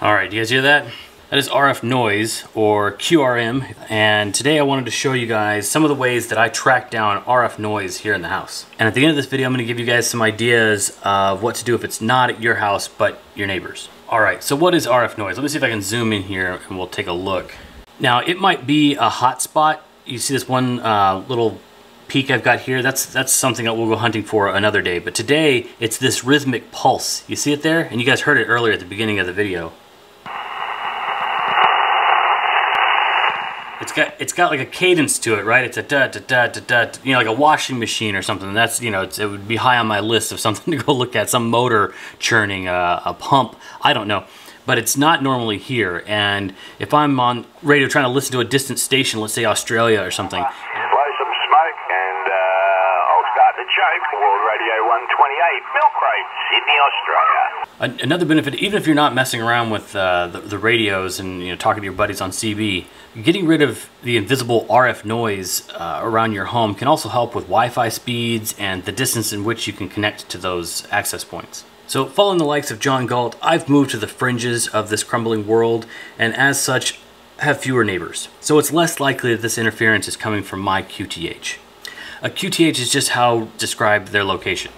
All right, you guys hear that? That is RF noise, or QRM, and today I wanted to show you guys some of the ways that I track down RF noise here in the house. And at the end of this video, I'm going to give you guys some ideas of what to do if it's not at your house, but your neighbor's. All right, so what is RF noise? Let me see if I can zoom in here and we'll take a look. Now, it might be a hotspot. You see this one little peak I've got here? That's something that we'll go hunting for another day. But today, it's this rhythmic pulse. You see it there? And you guys heard it earlier at the beginning of the video. It's got like a cadence to it, right? It's a da da da da da, you know, like a washing machine or something. That's, you know, it would be high on my list of something to go look at. Some motor churning, a pump, I don't know. But it's not normally here. And if I'm on radio trying to listen to a distant station, let's say Australia or something. Blow some smoke and I'll start the choke. World Radio 128, Milk Road, Sydney, Australia. Another benefit, even if you're not messing around with the radios and, you know, talking to your buddies on CB, getting rid of the invisible RF noise around your home can also help with Wi-Fi speeds and the distance in which you can connect to those access points. So following the likes of John Galt, I've moved to the fringes of this crumbling world, and as such, have fewer neighbors. So it's less likely that this interference is coming from my QTH. A QTH is just how described their location.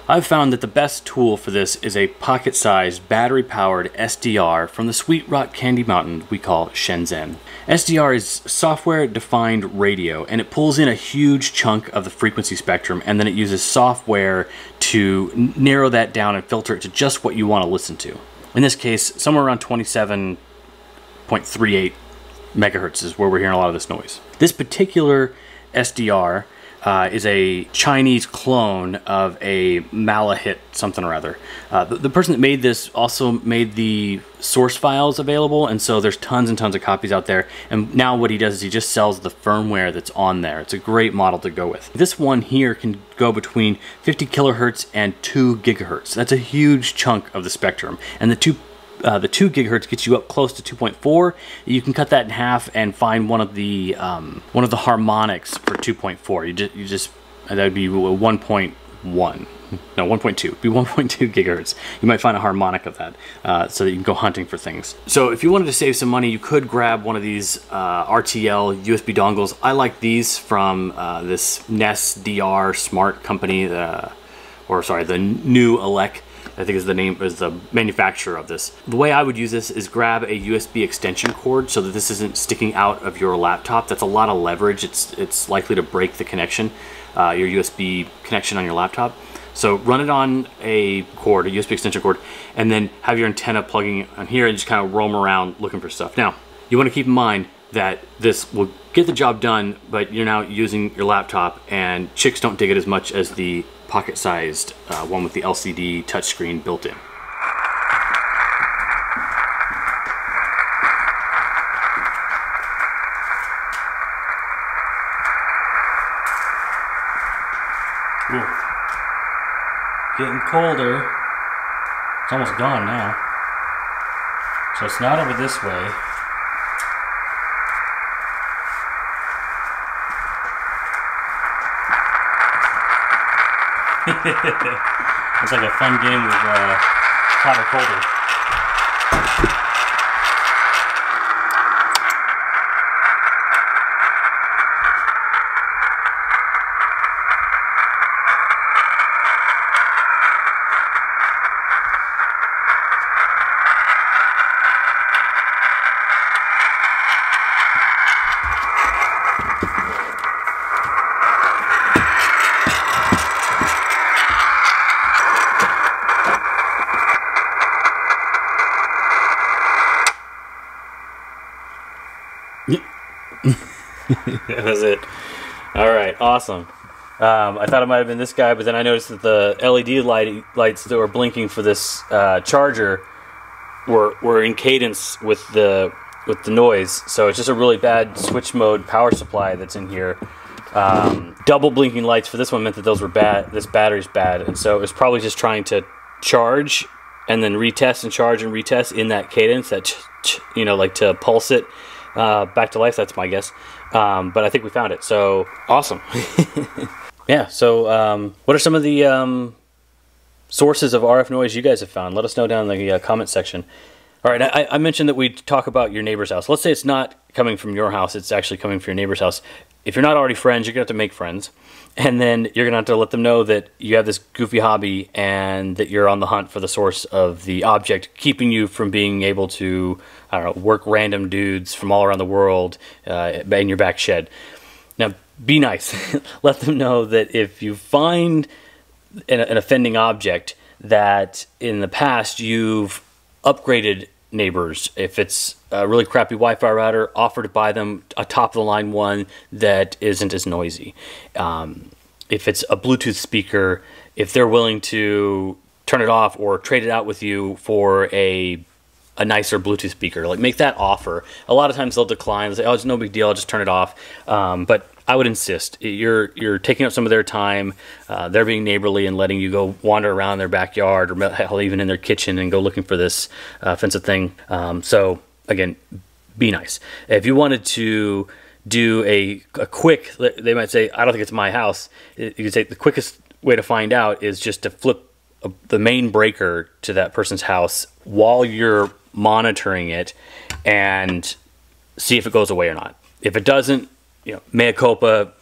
I've found that the best tool for this is a pocket-sized, battery-powered SDR from the sweet rock candy mountain we call Shenzhen. SDR is software-defined radio, and it pulls in a huge chunk of the frequency spectrum, and then it uses software to narrow that down and filter it to just what you want to listen to. In this case, somewhere around 27.38 megahertz is where we're hearing a lot of this noise. This particular SDR is a Chinese clone of a Malahit something or other. The person that made this also made the source files available, and so there's tons and tons of copies out there. And now what he does is he just sells the firmware that's on there. It's a great model to go with. This one here can go between 50 kilohertz and 2 gigahertz. That's a huge chunk of the spectrum. And the 2 gigahertz gets you up close to 2.4. You can cut that in half and find one of the harmonics for 2.4. You just that would be 1.1. No, 1.2. Be 1.2 gigahertz. You might find a harmonic of that, so that you can go hunting for things. So if you wanted to save some money, you could grab one of these RTL USB dongles. I like these from this Nest DR Smart company, the New Elec, I think is the name, is the manufacturer of this. The way I would use this is grab a USB extension cord so that this isn't sticking out of your laptop. That's a lot of leverage. It's likely to break the connection, your USB connection on your laptop. So run it on a cord, a USB extension cord, and then have your antenna plugging on here and just kind of roam around looking for stuff. Now, you want to keep in mind that this will get the job done, but you're now using your laptop, and chicks don't dig it as much as the pocket-sized one with the LCD touchscreen built in. Ooh. Getting colder. It's almost gone now. So it's not over this way. It's like a fun game with hot or colder. That was it. All right, awesome. I thought it might have been this guy, but then I noticed that the LED lights that were blinking for this charger were in cadence with the noise. So it's just a really bad switch mode power supply that's in here. Double blinking lights for this one meant that those were bad. This battery's bad, and so it was probably just trying to charge and then retest and charge and retest in that cadence, that you know, like to pulse it back to life. That's my guess. But I think we found it. So awesome. Yeah, so what are some of the sources of RF noise you guys have found? Let us know down in the comment section. All right, I mentioned that we'd talk about your neighbor's house. Let's say it's not coming from your house, it's actually coming from your neighbor's house. If you're not already friends, you're going to have to make friends. And then you're going to have to let them know that you have this goofy hobby and that you're on the hunt for the source of the object, keeping you from being able to, I don't know, work random dudes from all around the world in your back shed. Now, be nice. Let them know that if you find an offending object, that in the past you've upgraded neighbors. If it's a really crappy Wi-Fi router, offer to buy them a top-of-the-line one that isn't as noisy. If it's a Bluetooth speaker, if they're willing to turn it off or trade it out with you for a nicer Bluetooth speaker, like make that offer. A lot of times they'll decline. They'll say, "Oh, it's no big deal. I'll just turn it off." But I would insist. You're taking up some of their time. They're being neighborly and letting you go wander around their backyard or hell, even in their kitchen and go looking for this offensive thing. So again, be nice. If you wanted to do a quick, they might say, "I don't think it's my house." You could say the quickest way to find out is just to flip the main breaker to that person's house while you're monitoring it and see if it goes away or not. If it doesn't, mea culpa,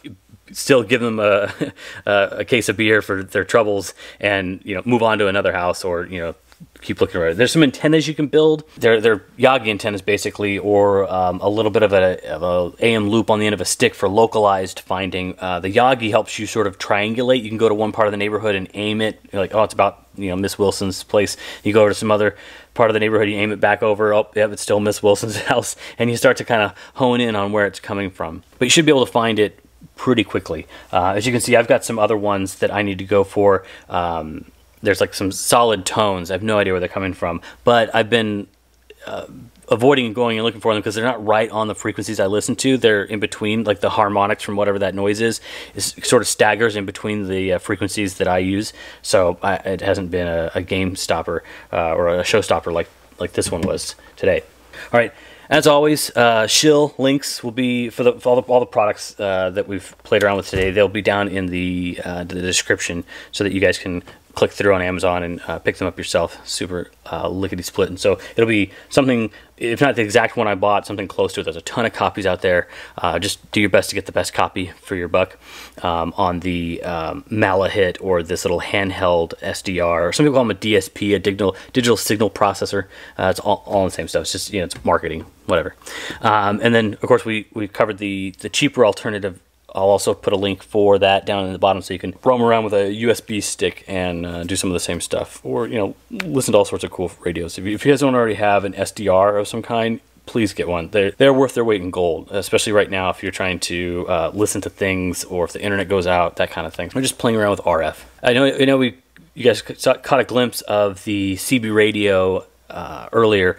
still give them a case of beer for their troubles and, move on to another house or, keep looking around. There's some antennas you can build. They're Yagi antennas basically, or a little bit of a AM loop on the end of a stick for localized finding. The Yagi helps you sort of triangulate. You can go to one part of the neighborhood and aim it. You're like, oh, it's about Miss Wilson's place. You go over to some other part of the neighborhood, you aim it back over. Oh, yeah, it's still Miss Wilson's house, and you start to kind of hone in on where it's coming from. But you should be able to find it pretty quickly. As you can see, I've got some other ones that I need to go for. There's like some solid tones. I have no idea where they're coming from, but I've been avoiding going and looking for them because they're not right on the frequencies I listen to. They're in between, like the harmonics from whatever that noise is sort of staggers in between the frequencies that I use. So it hasn't been a game stopper or a show stopper like this one was today. All right. As always, shill links will be for all the products that we've played around with today. They'll be down in the description so that you guys can click through on Amazon and pick them up yourself. Super lickety-split. And so it'll be something, if not the exact one I bought, something close to it. There's a ton of copies out there. Just do your best to get the best copy for your buck on the Malahit or this little handheld SDR. Or some people call them a DSP, a digital signal processor. It's all the same stuff. It's just, it's marketing, whatever. And then, of course, we covered the cheaper alternative. I'll also put a link for that down in the bottom so you can roam around with a USB stick and do some of the same stuff. Or, listen to all sorts of cool radios. If you guys don't already have an SDR of some kind, please get one. They're worth their weight in gold, especially right now if you're trying to listen to things or if the internet goes out, that kind of thing. We're just playing around with RF. I know you guys caught a glimpse of the CB radio earlier.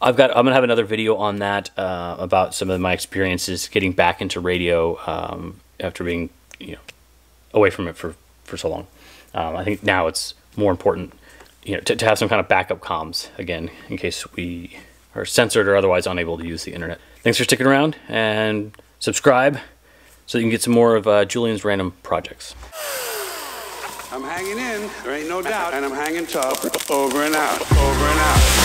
I'm gonna have another video on that about some of my experiences getting back into radio after being away from it for so long. I think now it's more important to have some kind of backup comms again in case we are censored or otherwise unable to use the internet. Thanks for sticking around and subscribe so you can get some more of Julian's random projects. I'm hanging in, there ain't no doubt, and I'm hanging tough. Over and out, over and out.